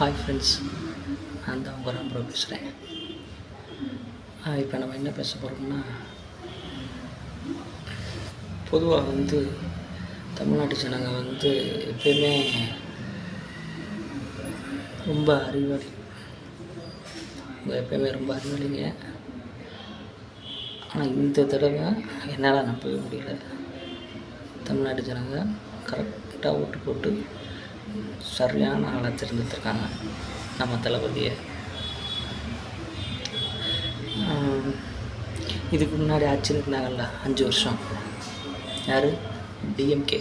Hi friends, நான் தான் உங்கள் ராம்ப்ரோ பேசுகிறேன். இப்போ நம்ம என்ன பேச போகிறோம்னா, பொதுவாக தமிழ்நாட்டு ஜனங்க எப்பயுமே ரொம்ப அறிவாளி. எப்பயுமே ரொம்ப அறிவாளிங்க. ஆனால் இந்த தடவை என்னால் நம்பவே முடியல. தமிழ்நாட்டு ஜனங்க கரெக்டாக ஓட்டு போட்டு சரியான ஆளை தேர்ந்தெடுத்துருக்காங்க, நம்ம தளபதியை. இதுக்கு முன்னாடி ஆட்சியில் இருந்தாங்கல்ல 5 வருஷம், யார்? டிஎம்கே,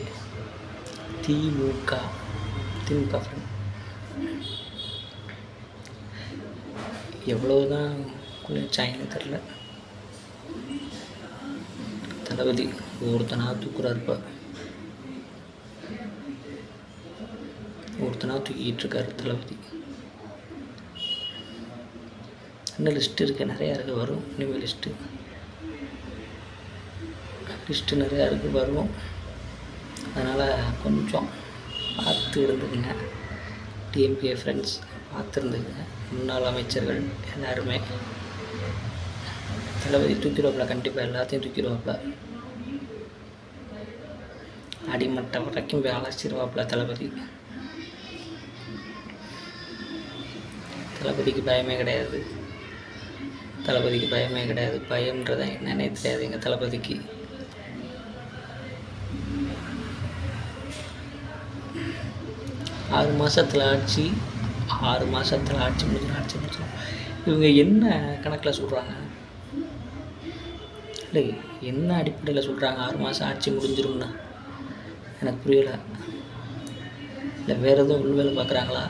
திமுக ஃப்ரெண்ட். எவ்வளோதான் குளிர்ச்சாயின்னு தெரில. தளபதி ஒருத்தனாக தூக்குறாருப்பா, ஒருத்தனாக தூக்கிட்டு இருக்காரு தளபதி. இன்னும் லிஸ்ட்டு இருக்குது, நிறையா இருக்குது, வரும் இனிமேல் லிஸ்ட்டு நிறையா இருக்குது, வரும். அதனால் கொஞ்சம் பார்த்து இருந்துக்குங்க. டிஎம்கே ஃப்ரெண்ட்ஸ் பார்த்து இருந்துக்குங்க. முன்னாள் அமைச்சர்கள் எல்லாருமே தளபதி தூக்கிடுவாப்பில், கண்டிப்பாக எல்லாத்தையும் தூக்கிடுவாப்பில். அடிமட்டம் வரைக்கும் போய் அழைச்சிடுவாப்பில் தளபதி. தளபதிக்கு பயமே கிடையாது, பயம்ன்றதை என்னன்னே தெரியாது எங்கள் தளபதிக்கு. ஆறு மாதத்தில் ஆட்சி முடிஞ்சிடும். இவங்க என்ன கணக்கில் சொல்கிறாங்க? இல்லை, என்ன அடிப்படையில் சொல்கிறாங்க 6 மாதம் ஆட்சி முடிஞ்சிரும்னு எனக்கு புரியலை. இல்லை வேறு எதுவும் உள்வேலை பார்க்குறாங்களா?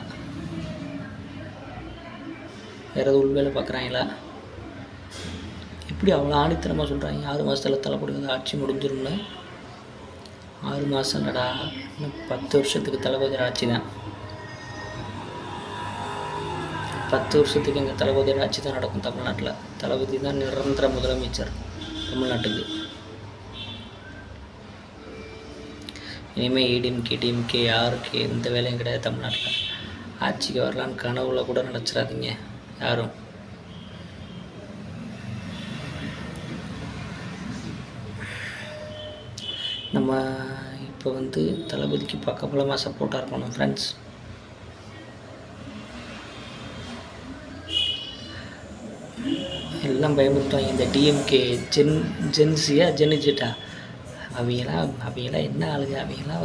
எப்படி அவ்வளோ ஆணித்தனமாக சொல்கிறாங்க 6 மாதத்தில் தளபதி ஆட்சி முடிஞ்சிரும்னு? 6 மாதம் இல்லைடா, இன்னும் 10 வருஷத்துக்கு தளபதி ஆட்சி தான். 10 வருஷத்துக்கு எங்கள் தளபதி ஆட்சி தான் நடக்கும் தமிழ்நாட்டில். தளபதி தான் நிரந்தர முதலமைச்சர் தமிழ்நாட்டுக்கு. இனிமேல் ஏடிஎம்கே டிஎம்கே யாருக்கு எந்த வேலையும் கிடையாது தமிழ்நாட்டில். ஆட்சிக்கு வரலான்னு கனவுல கூட நினச்சிடாதீங்க யாரும். நம்ம இப்போ தளபதிக்கு பக்கபலமாக சப்போர்ட்டாக இருக்கணும் ஃப்ரெண்ட்ஸ். எல்லாம் பயமுறுத்துவாங்க இந்த டிஎம்கே ஜென்சியா அவங்களாம் என்ன ஆளுங்க? அவங்களாம்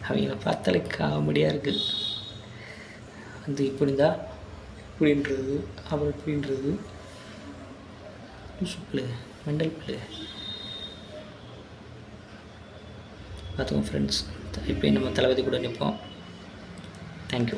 அவங்கள பார்த்தாலே காமெடியாக இருக்குது. இப்படிதான் இப்படின்றது, அப்புறம் இப்படின்றது, பிள்ளை மெண்டல் பிள்ளை. பார்த்துக்கோங்க ஃப்ரெண்ட்ஸ், இப்போ நம்ம தளபதி கூட நிற்போம். தேங்க்யூ.